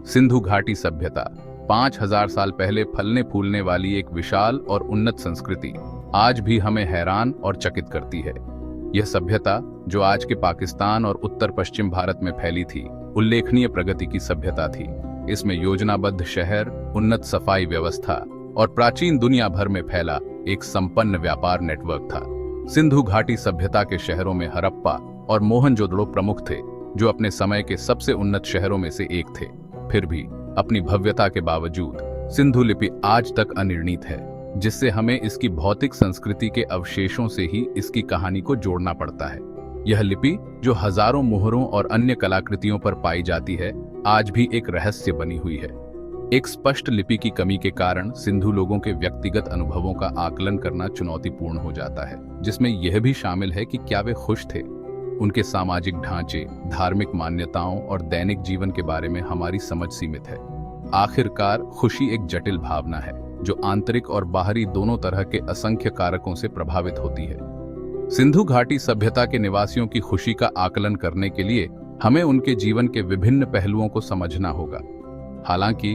सिंधु घाटी सभ्यता 5000 साल पहले फलने फूलने वाली एक विशाल और उन्नत संस्कृति आज भी हमें हैरान और चकित करती है। यह सभ्यता, जो आज के पाकिस्तान और उत्तर पश्चिम भारत में फैली थी, उल्लेखनीय प्रगति की सभ्यता थी। इसमें योजनाबद्ध शहर, उन्नत सफाई व्यवस्था और प्राचीन दुनिया भर में फैला एक संपन्न व्यापार नेटवर्क था। सिंधु घाटी सभ्यता के शहरों में हड़प्पा और मोहनजोदड़ो प्रमुख थे, जो अपने समय के सबसे उन्नत शहरों में से एक थे। फिर भी अपनी भव्यता के बावजूद सिंधु लिपि आज तक अनिर्णित है, जिससे हमें इसकी भौतिक संस्कृति के अवशेषों से ही इसकी कहानी को जोड़ना पड़ता है। यह लिपि, जो हजारों मुहरों और अन्य कलाकृतियों पर पाई जाती है, आज भी एक रहस्य बनी हुई है। एक स्पष्ट लिपि की कमी के कारण सिंधु लोगों के व्यक्तिगत अनुभवों का आकलन करना चुनौतीपूर्ण हो जाता है, जिसमें यह भी शामिल है कि क्या वे खुश थे। उनके सामाजिक ढांचे, धार्मिक मान्यताओं और दैनिक जीवन के बारे में हमारी समझ सीमित है। आखिरकार खुशी एक जटिल भावना है, जो आंतरिक और बाहरी दोनों तरह के असंख्य कारकों से प्रभावित होती है। सिंधु घाटी सभ्यता के निवासियों की खुशी का आकलन करने के लिए हमें उनके जीवन के विभिन्न पहलुओं को समझना होगा। हालांकि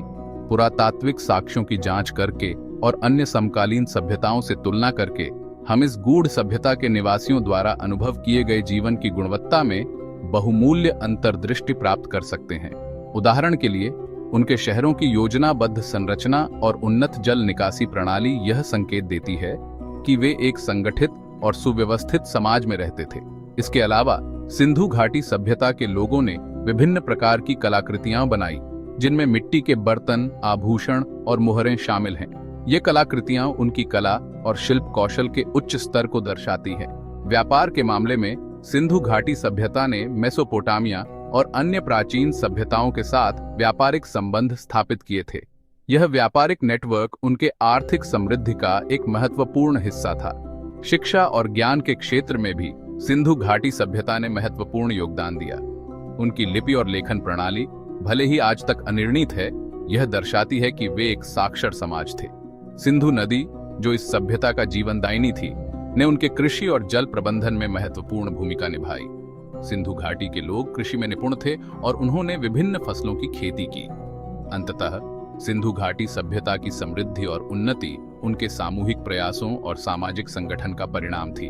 पुरातात्विक साक्ष्यों की जांच करके और अन्य समकालीन सभ्यताओं से तुलना करके हम इस गूढ़ सभ्यता के निवासियों द्वारा अनुभव किए गए जीवन की गुणवत्ता में बहुमूल्य अंतर्दृष्टि प्राप्त कर सकते हैं। उदाहरण के लिए, उनके शहरों की योजनाबद्ध संरचना और उन्नत जल निकासी प्रणाली यह संकेत देती है कि वे एक संगठित और सुव्यवस्थित समाज में रहते थे। इसके अलावा सिंधु घाटी सभ्यता के लोगों ने विभिन्न प्रकार की कलाकृतियां बनाई, जिनमें मिट्टी के बर्तन, आभूषण और मुहरें शामिल हैं। ये कलाकृतियां उनकी कला और शिल्प कौशल के उच्च स्तर को दर्शाती हैं। व्यापार के मामले में सिंधु घाटी सभ्यता ने मेसोपोटामिया और अन्य प्राचीन सभ्यताओं के साथ व्यापारिक संबंध स्थापित किए थे। यह व्यापारिक नेटवर्क उनके आर्थिक समृद्धि का एक महत्वपूर्ण हिस्सा था। शिक्षा और ज्ञान के क्षेत्र में भी सिंधु घाटी सभ्यता ने महत्वपूर्ण योगदान दिया। उनकी लिपि और लेखन प्रणाली, भले ही आज तक अनिर्णित है, यह दर्शाती है कि वे एक साक्षर समाज थे। सिंधु नदी, जो इस सभ्यता का जीवनदायिनी थी, ने उनके कृषि और जल प्रबंधन में महत्वपूर्ण भूमिका निभाई। सिंधु घाटी के लोग कृषि में निपुण थे और उन्होंने विभिन्न फसलों की खेती की। अंततः सिंधु घाटी सभ्यता की समृद्धि और उन्नति उनके सामूहिक प्रयासों और सामाजिक संगठन का परिणाम थी।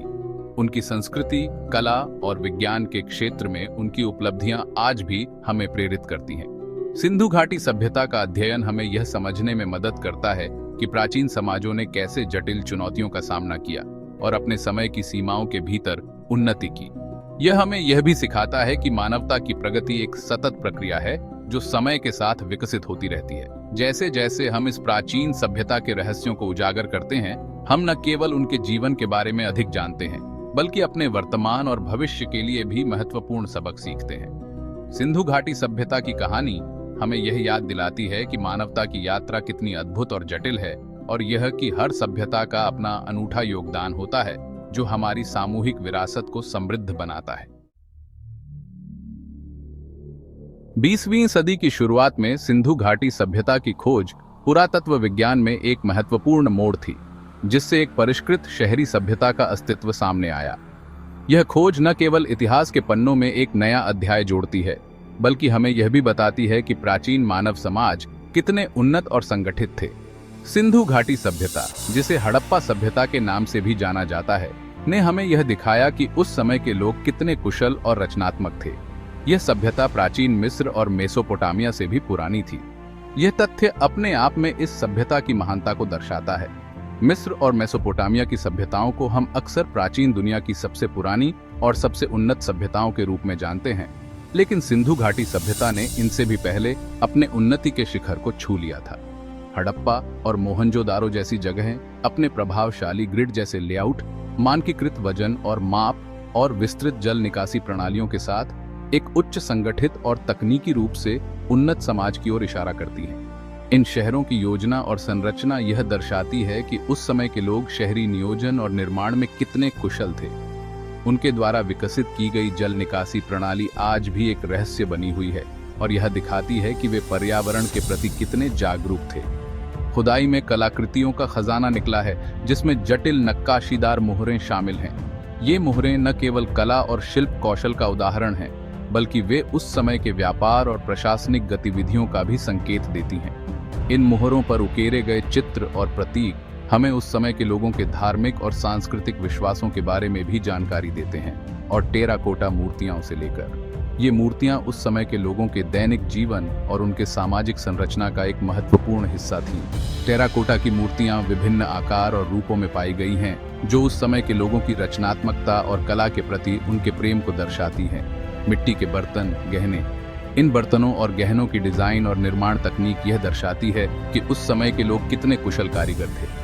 उनकी संस्कृति, कला और विज्ञान के क्षेत्र में उनकी उपलब्धियां आज भी हमें प्रेरित करती हैं। सिंधु घाटी सभ्यता का अध्ययन हमें यह समझने में मदद करता है कि प्राचीन समाजों ने कैसे जटिल चुनौतियों का सामना किया और अपने समय की सीमाओं के भीतर उन्नति की। यह हमें यह भी सिखाता है कि मानवता की प्रगति एक सतत प्रक्रिया है, जो समय के साथ विकसित होती रहती है। जैसे जैसे हम इस प्राचीन सभ्यता के रहस्यों को उजागर करते हैं, हम न केवल उनके जीवन के बारे में अधिक जानते हैं, बल्कि अपने वर्तमान और भविष्य के लिए भी महत्वपूर्ण सबक सीखते हैं। सिंधु घाटी सभ्यता की कहानी हमें यह याद दिलाती है कि मानवता की यात्रा कितनी अद्भुत और जटिल है, और यह कि हर सभ्यता का अपना अनूठा योगदान होता है, जो हमारी सामूहिक विरासत को समृद्ध बनाता है। 20वीं सदी की शुरुआत में सिंधु घाटी सभ्यता की खोज पुरातत्व विज्ञान में एक महत्वपूर्ण मोड़ थी, जिससे एक परिष्कृत शहरी सभ्यता का अस्तित्व सामने आया। यह खोज न केवल इतिहास के पन्नों में एक नया अध्याय जोड़ती है, बल्कि हमें यह भी बताती है कि प्राचीन मानव समाज कितने उन्नत और संगठित थे। सिंधु घाटी सभ्यता, जिसे हड़प्पा सभ्यता के नाम से भी जाना जाता है, ने हमें यह दिखाया कि उस समय के लोग कितने कुशल और रचनात्मक थे। यह सभ्यता प्राचीन मिस्र और मेसोपोटामिया से भी पुरानी थी। यह तथ्य अपने आप में इस सभ्यता की महानता को दर्शाता है। मिस्र और मेसोपोटामिया की सभ्यताओं को हम अक्सर प्राचीन दुनिया की सबसे पुरानी और सबसे उन्नत सभ्यताओं के रूप में जानते हैं, लेकिन सिंधु घाटी सभ्यता ने इनसे भी पहले अपने उन्नति के शिखर को छू लिया था। हड़प्पा और मोहनजोदारो जैसी जगहें अपने प्रभावशाली ग्रिड जैसे लेआउट, मानकीकृत वजन और माप और विस्तृत जल निकासी प्रणालियों के साथ एक उच्च संगठित और तकनीकी रूप से उन्नत समाज की ओर इशारा करती हैं। इन शहरों की योजना और संरचना यह दर्शाती है कि उस समय के लोग शहरी नियोजन और निर्माण में कितने कुशल थे। उनके द्वारा विकसित की गई जल निकासी प्रणाली आज भी एक रहस्य बनी हुई है, और यह दिखाती है कि वे पर्यावरण के प्रति कितने जागरूक थे। खुदाई में कलाकृतियों का खजाना निकला है, जिसमें जटिल नक्काशीदार मुहरें शामिल हैं। ये मुहरें न केवल कला और शिल्प कौशल का उदाहरण हैं, बल्कि वे उस समय के व्यापार और प्रशासनिक गतिविधियों का भी संकेत देती हैं। इन मोहरों पर उकेरे गए चित्र और प्रतीक हमें उस समय के लोगों के धार्मिक और सांस्कृतिक विश्वासों के बारे में भी जानकारी देते हैं। और टेराकोटा मूर्तियों से लेकर ये मूर्तियां उस समय के लोगों के दैनिक जीवन और उनके सामाजिक संरचना का एक महत्वपूर्ण हिस्सा थीं। टेराकोटा की मूर्तियां विभिन्न आकार और रूपों में पाई गई हैं, जो उस समय के लोगों की रचनात्मकता और कला के प्रति उनके प्रेम को दर्शाती हैं। मिट्टी के बर्तन, गहने, इन बर्तनों और गहनों की डिजाइन और निर्माण तकनीक यह दर्शाती है कि उस समय के लोग कितने कुशल कारीगर थे।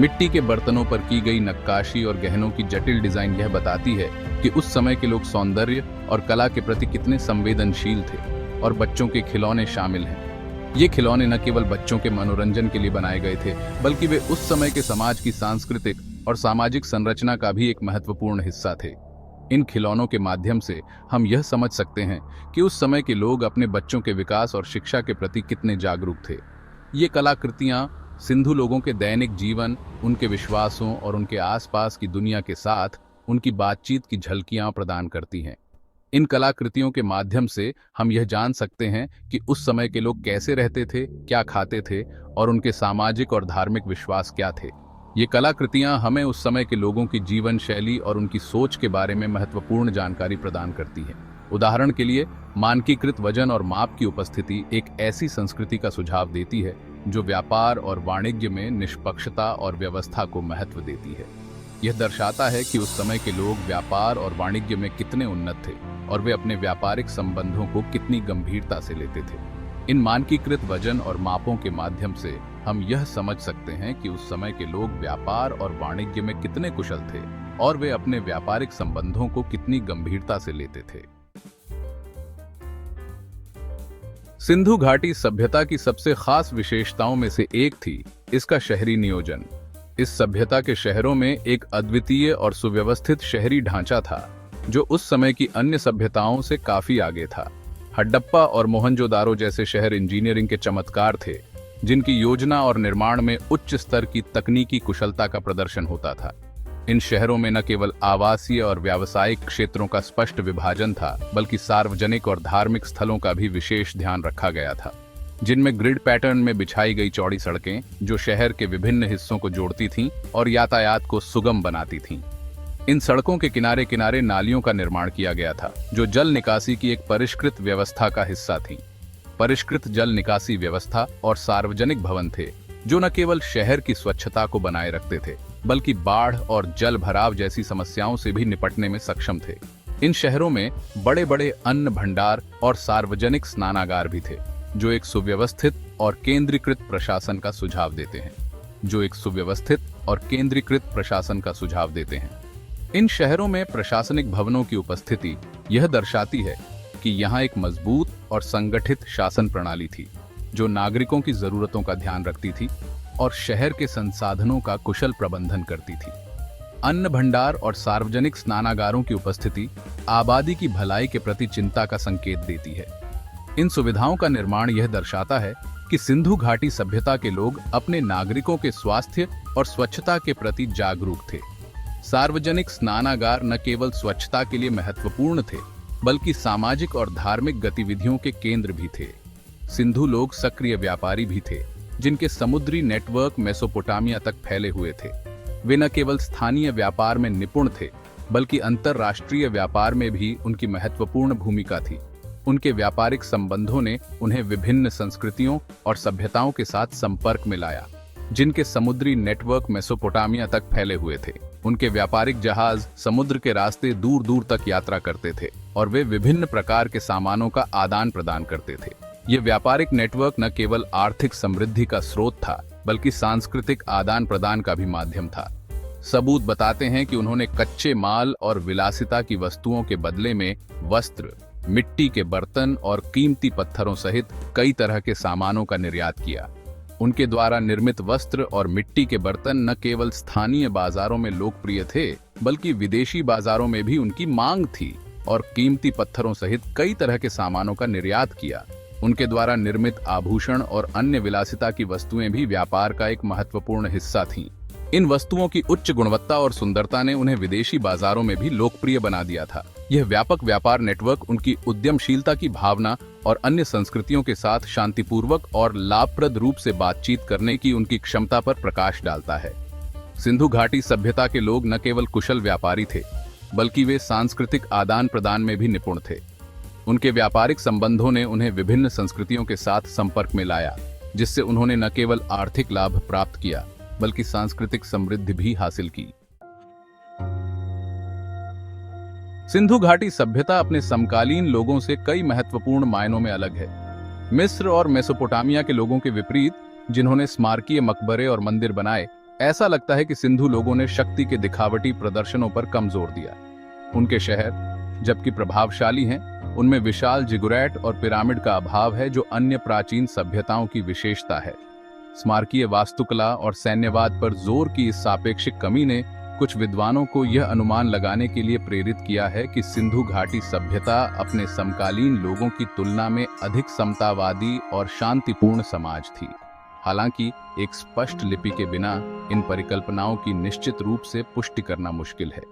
मिट्टी के बर्तनों पर की गई नक्काशी और गहनों की जटिल डिजाइन यह बताती है कि उस समय के लोग सौंदर्य और कला के प्रति कितने संवेदनशील थे। और बच्चों के खिलौने शामिल हैं। ये खिलौने न केवल बच्चों के मनोरंजन के लिए बनाए गए थे, बल्कि वे उस समय के समाज की सांस्कृतिक और सामाजिक संरचना का भी एक महत्वपूर्ण हिस्सा थे। इन खिलौनों के माध्यम से हम यह समझ सकते हैं कि उस समय के लोग अपने बच्चों के विकास और शिक्षा के प्रति कितने जागरूक थे। ये कलाकृतियां सिंधु लोगों के दैनिक जीवन, उनके विश्वासों और उनके आसपास की दुनिया के साथ उनकी बातचीत की झलकियां प्रदान करती हैं। इन कलाकृतियों के माध्यम से हम यह जान सकते हैं कि उस समय के लोग कैसे रहते थे, क्या खाते थे और उनके सामाजिक और धार्मिक विश्वास क्या थे। ये कलाकृतियां हमें उस समय के लोगों की जीवन शैली और उनकी सोच के बारे में महत्वपूर्ण जानकारी प्रदान करती हैं। उदाहरण के लिए, मानकीकृत वजन और माप की उपस्थिति एक ऐसी संस्कृति का सुझाव देती है जो व्यापार और वाणिज्य में निष्पक्षता और व्यवस्था को महत्व देती है। यह दर्शाता है कि उस समय के लोग व्यापार और वाणिज्य में कितने उन्नत थे और वे अपने व्यापारिक संबंधों को कितनी गंभीरता से लेते थे। इन मानकीकृत वजन और मापों के माध्यम से हम यह समझ सकते हैं कि उस समय के लोग व्यापार और वाणिज्य में कितने कुशल थे और वे अपने व्यापारिक संबंधों को कितनी गंभीरता से लेते थे। सिंधु घाटी सभ्यता की सबसे खास विशेषताओं में से एक थी इसका शहरी नियोजन। इस सभ्यता के शहरों में एक अद्वितीय और सुव्यवस्थित शहरी ढांचा था, जो उस समय की अन्य सभ्यताओं से काफी आगे था। हड्डप्पा और मोहनजोदारो जैसे शहर इंजीनियरिंग के चमत्कार थे, जिनकी योजना और निर्माण में उच्च स्तर की तकनीकी कुशलता का प्रदर्शन होता था। इन शहरों में न केवल आवासीय और व्यावसायिक क्षेत्रों का स्पष्ट विभाजन था, बल्कि सार्वजनिक और धार्मिक स्थलों का भी विशेष ध्यान रखा गया था, जिनमें ग्रिड पैटर्न में बिछाई गई चौड़ी सड़कें जो शहर के विभिन्न हिस्सों को जोड़ती थीं और यातायात को सुगम बनाती थीं। इन सड़कों के किनारे किनारे नालियों का निर्माण किया गया था, जो जल निकासी की एक परिष्कृत व्यवस्था का हिस्सा थी। परिष्कृत जल निकासी व्यवस्था और सार्वजनिक भवन थे जो न केवल शहर की स्वच्छता को बनाए रखते थे, बल्कि बाढ़ और जल भराव जैसी समस्याओं से भी निपटने में सक्षम थे। इन शहरों में बड़े बड़े अन्न भंडार और सार्वजनिक स्नानागार भी थे, जो एक सुव्यवस्थित और केंद्रीकृत प्रशासन का सुझाव देते हैं। इन शहरों में प्रशासनिक भवनों की उपस्थिति यह दर्शाती है कि यहाँ एक मजबूत और संगठित शासन प्रणाली थी, जो नागरिकों की जरूरतों का ध्यान रखती थी और शहर के संसाधनों का कुशल प्रबंधन करती थी। अन्न भंडार और सार्वजनिक स्नानागारों की उपस्थिति आबादी की भलाई के प्रति चिंता का संकेत देती है। इन सुविधाओं का निर्माण यह दर्शाता है कि सिंधु घाटी सभ्यता के लोग अपने नागरिकों के स्वास्थ्य और स्वच्छता के प्रति जागरूक थे। सार्वजनिक स्नानागार न केवल स्वच्छता के लिए महत्वपूर्ण थे, बल्कि सामाजिक और धार्मिक गतिविधियों के केंद्र भी थे। सिंधु लोग सक्रिय व्यापारी भी थे, जिनके समुद्री नेटवर्क मेसोपोटामिया तक फैले हुए थे। वे न केवल स्थानीय व्यापार में निपुण थे, बल्कि अंतरराष्ट्रीय व्यापार में भी उनकी महत्वपूर्ण भूमिका थी। उनके व्यापारिक संबंधों ने उन्हें विभिन्न संस्कृतियों और सभ्यताओं के साथ संपर्क में लाया, जिनके समुद्री नेटवर्क मेसोपोटामिया तक फैले हुए थे। उनके व्यापारिक जहाज समुद्र के रास्ते दूर दूर तक यात्रा करते थे और वे विभिन्न प्रकार के सामानों का आदान प्रदान करते थे। ये व्यापारिक नेटवर्क न केवल आर्थिक समृद्धि का स्रोत था, बल्कि सांस्कृतिक आदान प्रदान का भी माध्यम था। सबूत बताते हैं कि उन्होंने कच्चे माल और विलासिता की वस्तुओं के बदले में वस्त्र, मिट्टी के बर्तन और कीमती पत्थरों सहित कई तरह के सामानों का निर्यात किया। उनके द्वारा निर्मित वस्त्र और मिट्टी के बर्तन न केवल स्थानीय बाजारों में लोकप्रिय थे, बल्कि विदेशी बाजारों में भी उनकी मांग थी और कीमती पत्थरों सहित कई तरह के सामानों का निर्यात किया। उनके द्वारा निर्मित आभूषण और अन्य विलासिता की वस्तुएं भी व्यापार का एक महत्वपूर्ण हिस्सा थीं। इन वस्तुओं की उच्च गुणवत्ता और सुंदरता ने उन्हें विदेशी बाजारों में भी लोकप्रिय बना दिया था। यह व्यापक व्यापार नेटवर्क उनकी उद्यमशीलता की भावना और अन्य संस्कृतियों के साथ शांतिपूर्वक और लाभप्रद रूप से बातचीत करने की उनकी क्षमता पर प्रकाश डालता है। सिंधु घाटी सभ्यता के लोग न केवल कुशल व्यापारी थे, बल्कि वे सांस्कृतिक आदान प्रदान में भी निपुण थे। उनके व्यापारिक संबंधों ने उन्हें विभिन्न संस्कृतियों के साथ संपर्क में लाया, जिससे उन्होंने न केवल आर्थिक लाभ प्राप्त किया, बल्कि सांस्कृतिक समृद्धि भी हासिल की। सिंधु घाटी सभ्यता अपने समकालीन लोगों से कई महत्वपूर्ण मायनों में अलग है। मिस्र और मेसोपोटामिया के लोगों के विपरीत, जिन्होंने स्मारकीय मकबरे और मंदिर बनाए, ऐसा लगता है कि सिंधु लोगों ने शक्ति के दिखावटी प्रदर्शनों पर कम जोर दिया। उनके शहर, जबकि प्रभावशाली हैं, उनमें विशाल जिगुरैट और पिरामिड का अभाव है, जो अन्य प्राचीन सभ्यताओं की विशेषता है। स्मारकीय वास्तुकला और सैन्यवाद पर जोर की इस सापेक्षिक कमी ने कुछ विद्वानों को यह अनुमान लगाने के लिए प्रेरित किया है कि सिंधु घाटी सभ्यता अपने समकालीन लोगों की तुलना में अधिक समतावादी और शांतिपूर्ण समाज थी। हालांकि एक स्पष्ट लिपि के बिना इन परिकल्पनाओं की निश्चित रूप से पुष्टि करना मुश्किल है।